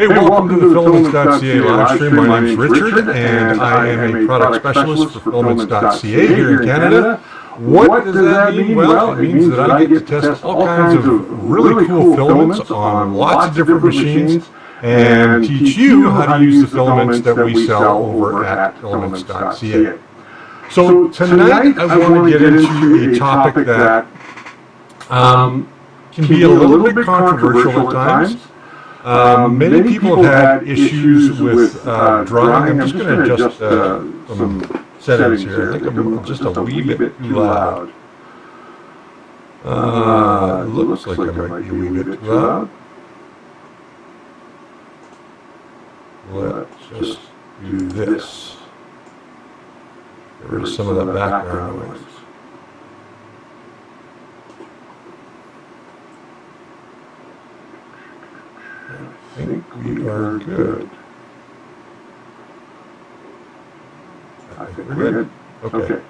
Hey, welcome to the Filaments.ca live stream. My name is Richard, and I am a product specialist for Filaments.ca here in Canada. What does that mean? Well, it means that I get to test all kinds of really cool filaments on lots of different machines and teach you how to use the filaments that we sell over at Filaments.ca. So tonight I want to get into a topic that can be a little bit controversial at times. Many people have had issues with drawing. I'm just going to adjust some settings here. I think I'm just a wee bit too loud. Looks like I might be a wee bit too loud. Let's just do this. Get rid of some of that background noise. I think we are good. I think we're good. Okay.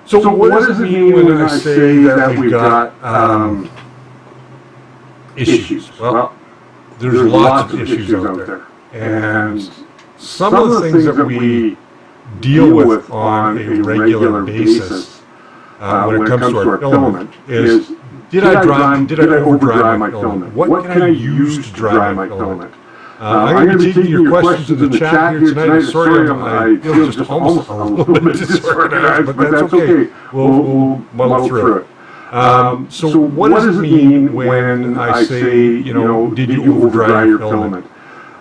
So what does it mean when I say that we've got issues? Well, there's lots of issues out there. And some of the things that we deal with on a regular basis when it comes to our filament is, did I overdry my filament? What can I use to dry my filament? I'm going to be taking your questions in the chat here tonight. Sorry, I feel just almost a little bit disorganized, but that's okay. We'll muddle through it. So what does it mean when I say, did you overdry your filament?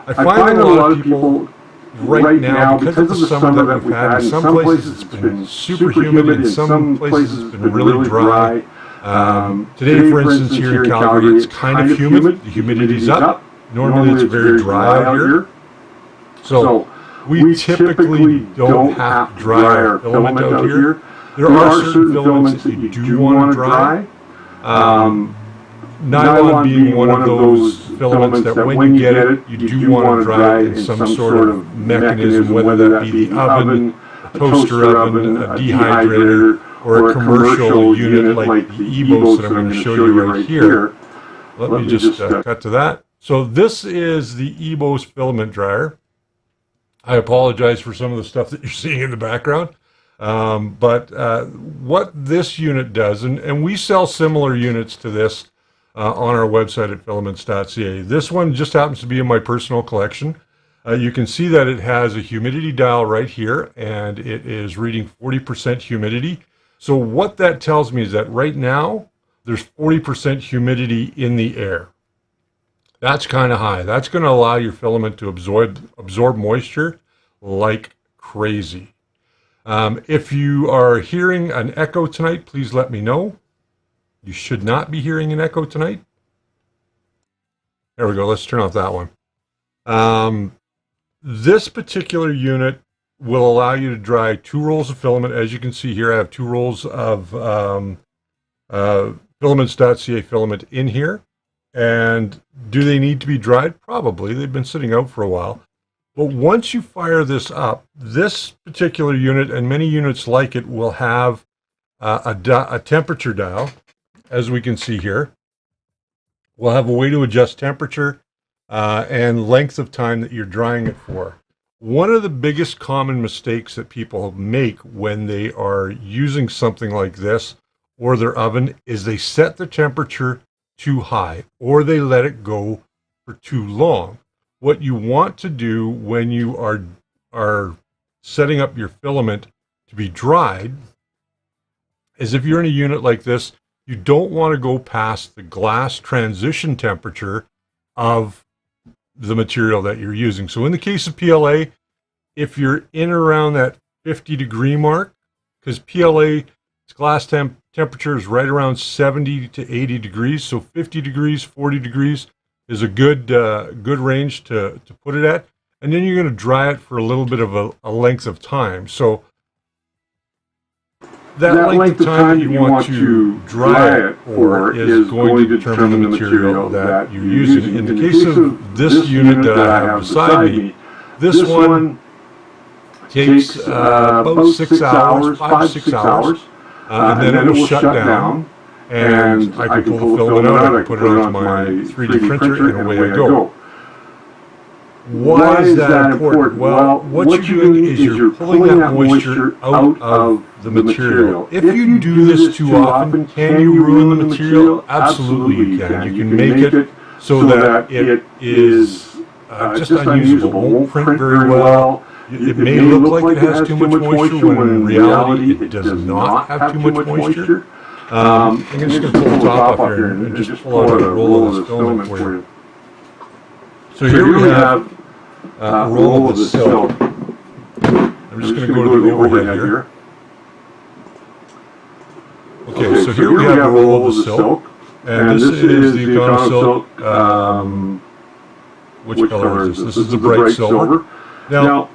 I find that a lot of people right now, because of the summer that we've had, in some places it's been super humid, in some places it's been really dry. Today, for instance, here in Calgary, it's kind of humid. The humidity's up. Normally, it's very dry out here. So we typically don't have to dry our filament out here. There are certain filaments that you do want to dry. Nylon being one of those filaments that when you get it, you do want to dry it in some sort of mechanism, whether that be the oven, a toaster oven, a dehydrator, or a commercial unit like the EBOS that I'm going to show you right here. Let me just cut to that. So this is the EBOS filament dryer. I apologize for some of the stuff that you're seeing in the background. But what this unit does, and we sell similar units to this on our website at Filaments.ca. This one just happens to be in my personal collection. You can see that it has a humidity dial right here, and it is reading 40% humidity. So what that tells me is that right now, there's 40% humidity in the air. That's kind of high. That's going to allow your filament to absorb moisture like crazy. If you are hearing an echo tonight, please let me know. You should not be hearing an echo tonight. There we go. Let's turn off that one. This particular unit will allow you to dry 2 rolls of filament. As you can see here, I have 2 rolls of Filaments.ca filament in here. And do they need to be dried? Probably. They've been sitting out for a while. But once you fire this up, this particular unit and many units like it will have a temperature dial, as we can see here. We'll have a way to adjust temperature and length of time that you're drying it for. One of the biggest common mistakes that people make when they are using something like this or their oven is they set the temperature too high or they let it go for too long. What you want to do when you are setting up your filament to be dried is, if you're in a unit like this, you don't want to go past the glass transition temperature of the material that you're using. So in the case of PLA, if you're in around that 50-degree mark, because PLA's glass temperature is right around 70 to 80 degrees, so 50 degrees, 40 degrees is a good range to put it at. And then you're going to dry it for a little bit of a length of time. So that length of time that you want to dry it for is going to determine the material that you're using. In the case of this unit that I have beside me, this one takes about 6 hours, 5 to 6 hours, and then it will shut down, and I can pull the filament out, I can put it onto my 3D printer, and away I go. Why is that important? Well, what you're doing is you're pulling that moisture out of the material. If you do this too often, can you ruin the material? Absolutely you can. You can make it so that it is just unusable. It won't print very well. It may look like it has too much moisture when in reality it does not have too much moisture. I'm just going to pull the top off here and just pull out a roll of this filament for you. So here we have a roll of the silk. I'm just going to go to the overhead here. Okay, so here we have a roll of the silk, and this is the Econo silk. Which color is this? This is the bright silver. Now,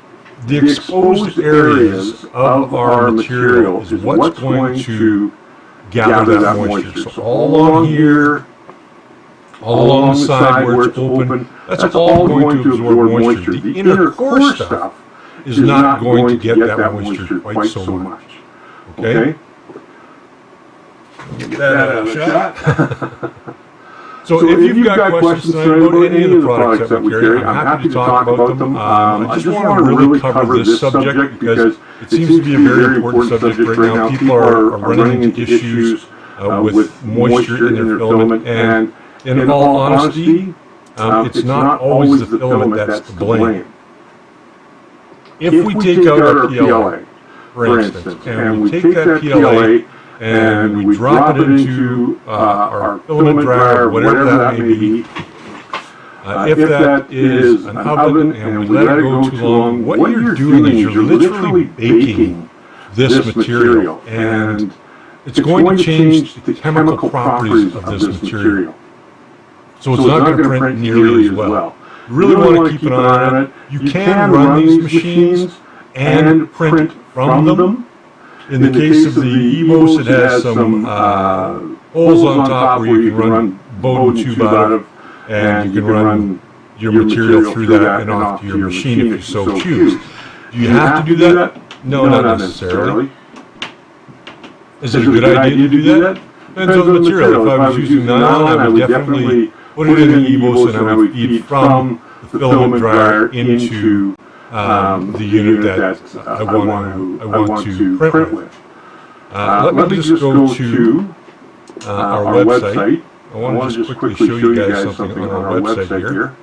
the exposed areas of our material is what's going to gather that moisture. So all along here, all along the side where it's open, that's all going to absorb moisture. The inner core stuff is not going to get that moisture quite so much. Okay? Get that out of shot. So if you've got questions tonight about any of the products that we carry, I'm happy to talk about them. I just want to really cover this subject because it seems to be a very important subject right now. People are running into issues with moisture in their filament, and in all honesty, it's not always the filament that's to blame. If we take out our PLA, for instance, and we take that PLA and we drop it into our filament dryer, whatever that may be, if that is an oven and we let it go too long, what you're doing is you're literally baking this material, and it's going to change the chemical properties of this material. So it's not going to print nearly as well. You really want to keep an eye on it. You can run these machines and print from them. In the case of the EBOS, it has some holes on top where you can run Bowden tube out of, and you can run your material through that and off to your machine if you so choose. Do you have to do that? No, not necessarily. Is it a good idea to do that? Depends on the material. If I was using nylon, I would definitely put it in the EBOS and I would feed from the filament dryer into the unit that I want to print with. Let me just go to our website. I want to just quickly show you guys something on our website here.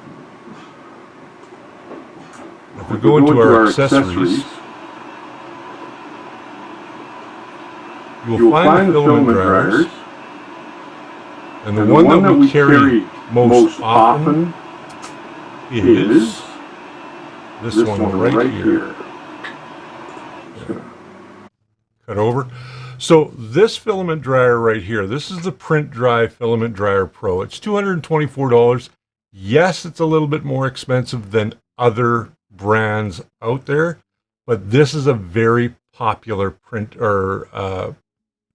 If we go into our accessories, you'll find the filament dryers, and the one that we carry most often is this one right here. Cut over. So this filament dryer right here, this is the Print Dry Filament Dryer Pro. It's $224. Yes, it's a little bit more expensive than other brands out there, but this is a very popular print or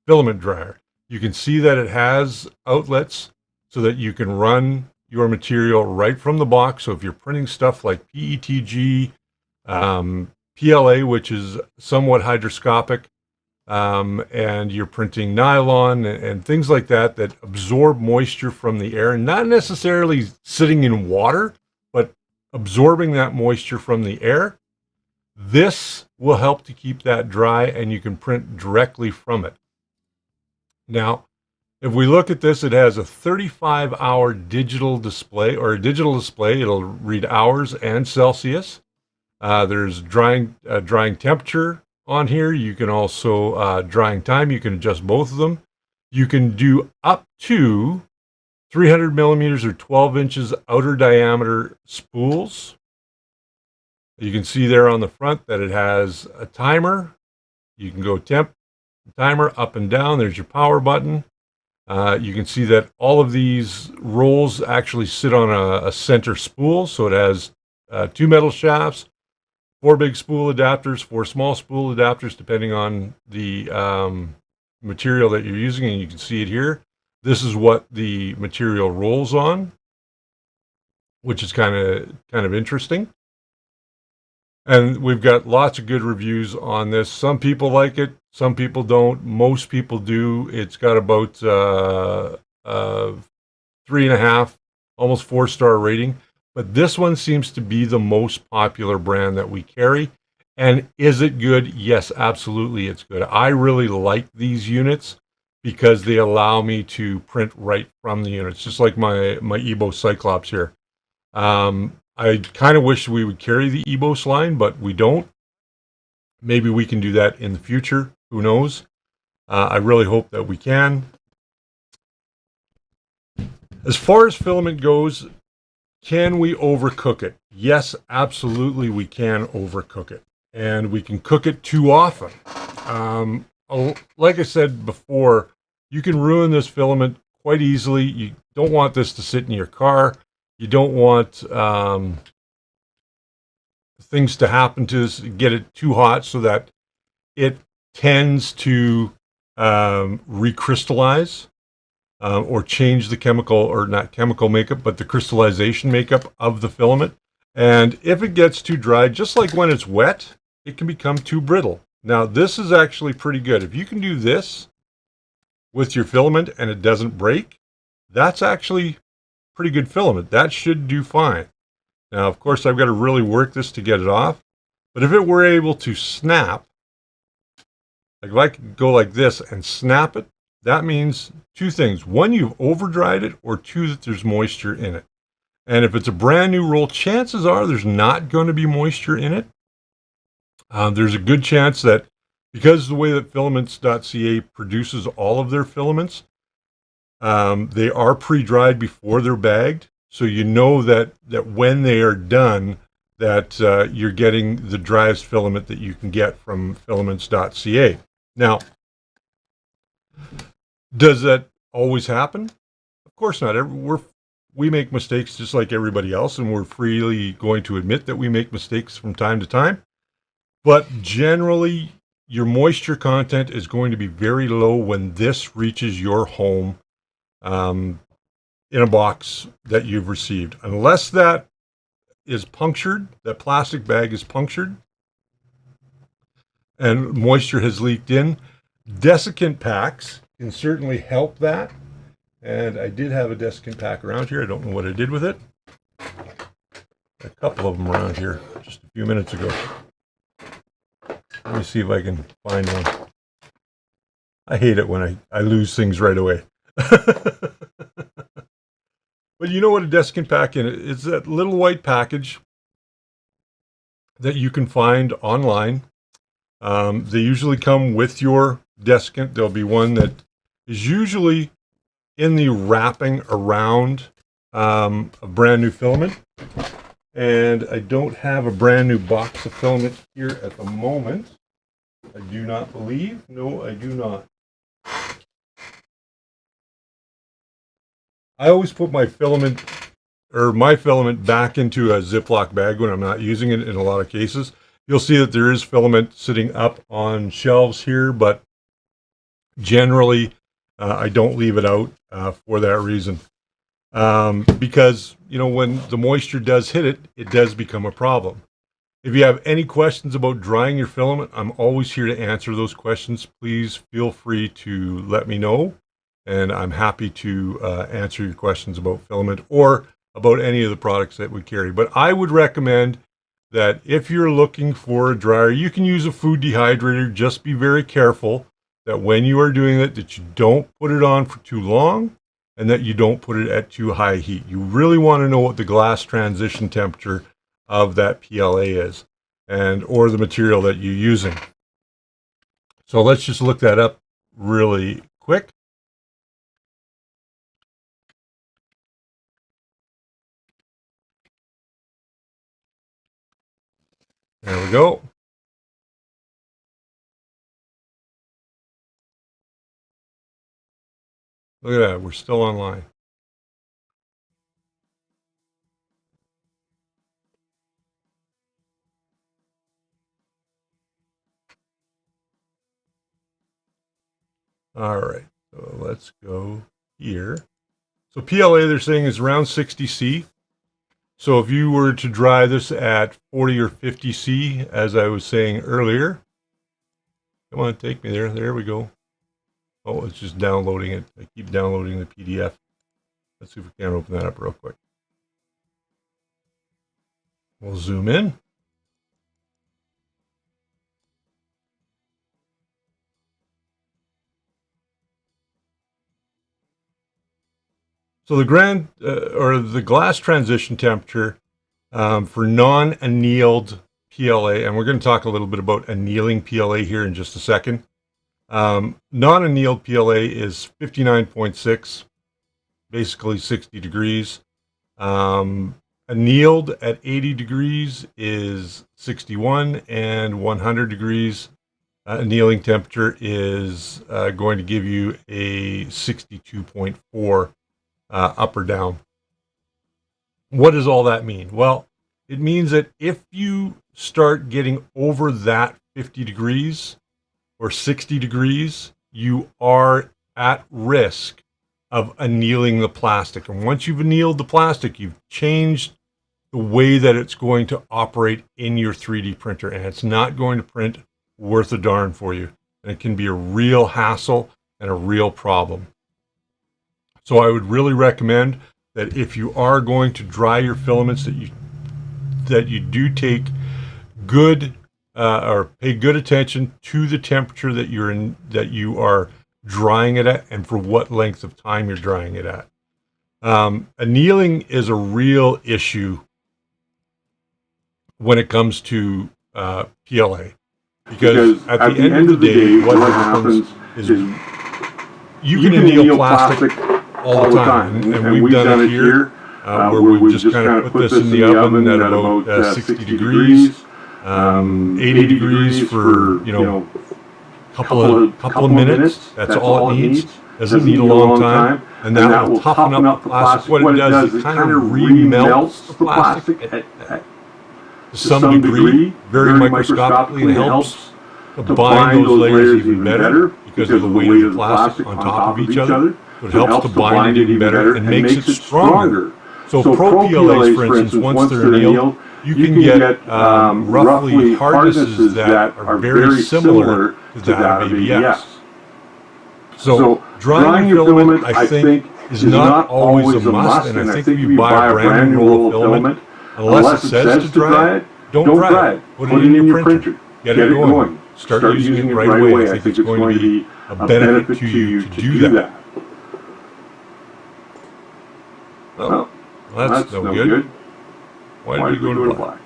filament dryer. You can see that it has outlets so that you can run your material right from the box. So if you're printing stuff like PETG, PLA, which is somewhat hygroscopic, and you're printing nylon and things like that that absorb moisture from the air, not necessarily sitting in water, but absorbing that moisture from the air, this will help to keep that dry and you can print directly from it. Now, if we look at this, it has a 35-hour digital display, or a digital display. It'll read hours and Celsius. There's drying temperature on here. You can also drying time. You can adjust both of them. You can do up to 300 millimeters or 12 inches outer diameter spools. You can see there on the front that it has a timer. You can go temp, timer, up and down. There's your power button. You can see that all of these rolls actually sit on a center spool. So it has 2 metal shafts, 4 big spool adapters, 4 small spool adapters, depending on the material that you're using. And you can see it here. This is what the material rolls on, which is kind of interesting. And we've got lots of good reviews on this. Some people like it, some people don't. Most people do. It's got about 3.5, almost 4-star rating. but this one seems to be the most popular brand that we carry. And is it good? Yes, absolutely, it's good. I really like these units because they allow me to print right from the units, just like my EBOS Cyclops here. I kind of wish we would carry the EBOS line, but we don't. Maybe we can do that in the future. Who knows? I really hope that we can. As far as filament goes, can we overcook it? Yes, absolutely, we can overcook it. And we can cook it too often. Like I said before, you can ruin this filament quite easily. You don't want this to sit in your car. You don't want things to happen to this, get it too hot so that it tends to recrystallize or change the chemical, or not chemical makeup, but the crystallization makeup of the filament. And if it gets too dry, just like when it's wet, it can become too brittle. Now, this is actually pretty good. If you can do this with your filament and it doesn't break, that's actually pretty good filament. That should do fine. Now, of course, I've got to really work this to get it off. But if it were able to snap, like if I could go like this and snap it, that means two things. One, you've over dried it, or two, that there's moisture in it. And if it's a brand new roll, chances are there's not going to be moisture in it. There's a good chance that because of the way that Filaments.ca produces all of their filaments, they are pre-dried before they're bagged. So you know that when they are done, that you're getting the driest filament that you can get from Filaments.ca. Now, does that always happen? Of course not. We make mistakes just like everybody else, and we're freely going to admit that we make mistakes from time to time. But generally, your moisture content is going to be very low when this reaches your home in a box that you've received. Unless that is punctured, that plastic bag is punctured, and moisture has leaked in, desiccant packs can certainly help that. And I did have a desiccant pack around here. I don't know what I did with it. A couple of them around here just a few minutes ago. Let me see if I can find one. I hate it when I lose things right away. But you know what a desiccant pack is? It's that little white package that you can find online. They usually come with your desiccant. There'll be one that is usually in the wrapping around a brand new filament. And I don't have a brand new box of filament here at the moment. I do not believe. No, I do not. I always put my filament back into a Ziploc bag when I'm not using it in a lot of cases. You'll see that there is filament sitting up on shelves here, but generally I don't leave it out for that reason. Because, you know, when the moisture does hit it, it does become a problem. If you have any questions about drying your filament, I'm always here to answer those questions. Please feel free to let me know, and I'm happy to answer your questions about filament or about any of the products that we carry. But I would recommend that if you're looking for a dryer, you can use a food dehydrator. Just be very careful that when you are doing it, that you don't put it on for too long and that you don't put it at too high heat. You really want to know what the glass transition temperature of that PLA is, and or the material that you're using. So let's just look that up really quick. There we go. Look at that, we're still online. All right, so let's go here. So PLA, they're saying, is around 60 C. So if you were to dry this at 40 or 50 C, as I was saying earlier, come on, take me there. There we go. Oh, it's just downloading it. I keep downloading the PDF. Let's see if we can open that up real quick. We'll zoom in. So the glass transition temperature for non-annealed PLA, and we're going to talk a little bit about annealing PLA here in just a second. Non-annealed PLA is 59.6, basically 60 degrees. Annealed at 80 degrees is 61, and 100 degrees annealing temperature is going to give you a 62.4 up or down. What does all that mean? Well, it means that if you start getting over that 50 degrees or 60 degrees, you are at risk of annealing the plastic. And once you've annealed the plastic, you've changed the way that it's going to operate in your 3D printer, and it's not going to print worth a darn for you. And it can be a real hassle and a real problem. So I would really recommend that if you are going to dry your filaments, that you do take good or pay good attention to the temperature that you are drying it at, and for what length of time you're drying it at. Annealing is a real issue when it comes to PLA, because at the end of the day, what happens is you can anneal plastic all the time, and we've done it here, where we've just kind of put this in the oven at about 60 degrees, 80 degrees for couple of minutes. That's all it needs. Doesn't need a long time, and that will toughen up the plastic. What it does is it kind of remelts the plastic to some degree, very microscopically, and helps to bind those layers even better because of the weight of the plastic on top of each other. So it helps to bind it even better and makes it stronger. So Pro PLAs, for instance, once they're annealed, you can get roughly hardnesses that are very similar to that of ABS. So drying your filament, I think, is not always a must, and I think if you buy a brand new roll of filament, unless it says to dry it, don't dry it. Put it in your printer. Get it going. Start using it right away. I think it's going to be a benefit to you to do that. Oh, well, that's no good. Why did we go to black?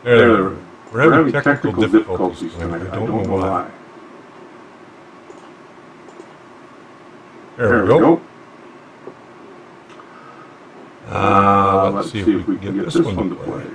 We're having technical difficulties tonight. I don't know why. There we go. Let's see if we can get this one to play.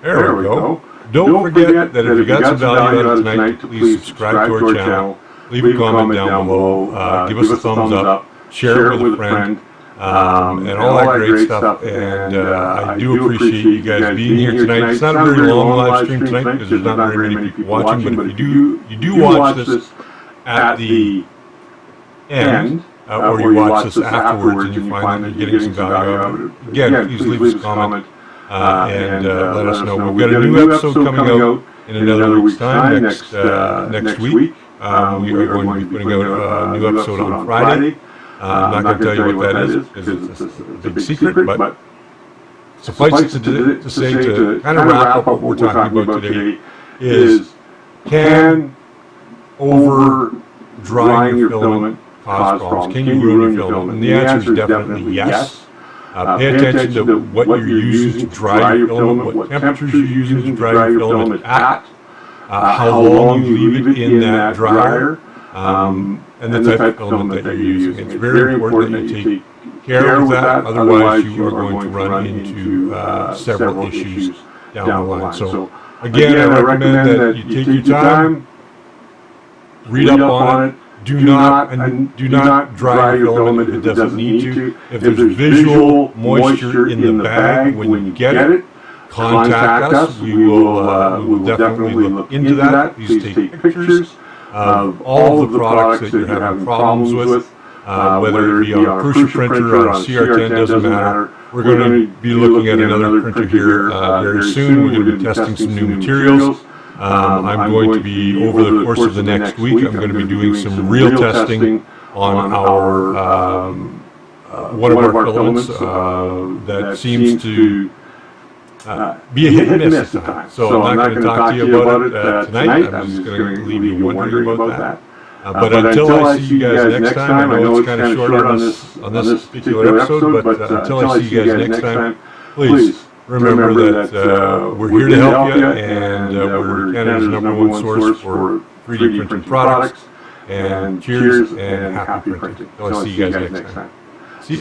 There we go. Don't forget that if you got some value out of tonight, please subscribe to our channel, leave a comment down below, give us a thumbs up, share it with a friend, and all that great stuff. And I do appreciate you guys being here tonight. It's not a very long live stream tonight because there's not very many people watching, but if you do watch this at the end, or you watch this afterwards and you find that you're getting some value out of it, again, please leave us a comment. And let us know. We've got a new episode coming out in another week's time, next week. We are going to be putting out a new episode on Friday. I'm not going to tell you what that is because it's a big secret, but suffice it to say, to kind of wrap up what we're talking about today, is can over drying your filament cause problems? Can you ruin your filament? And the answer is definitely yes. Pay attention to what you're using to dry your filament, what temperatures you're using to dry your filament at, how long you leave it in that dryer, and the type of filament that you're using. It's very important that you take care of that, otherwise you are going to run into several issues down the line. So again, I recommend that you take your time, read up on it. Do not dry your filament if it doesn't need to. If there's visual moisture in the bag when you get it, contact us. We will definitely look into that. Please take pictures of all of the products that you're having problems with. whether it be on a crucial printer or on a CR10, doesn't matter. We're going to be looking at another printer here very soon. We're going to be testing some new materials. I'm going to be, over the course of the next week, I'm going to be doing some real testing on our one of our filaments that seems to be a hit and miss at times. So I'm not going to talk to you about it tonight. I'm just going to leave you wondering about that. But until I see you guys next time, I know it's kind of short on this particular episode, but until I see you guys next time, please remember that we're here to help you, and we're Canada's #1 source for 3D printing products. And cheers and happy printing. Until I see you guys next time. See,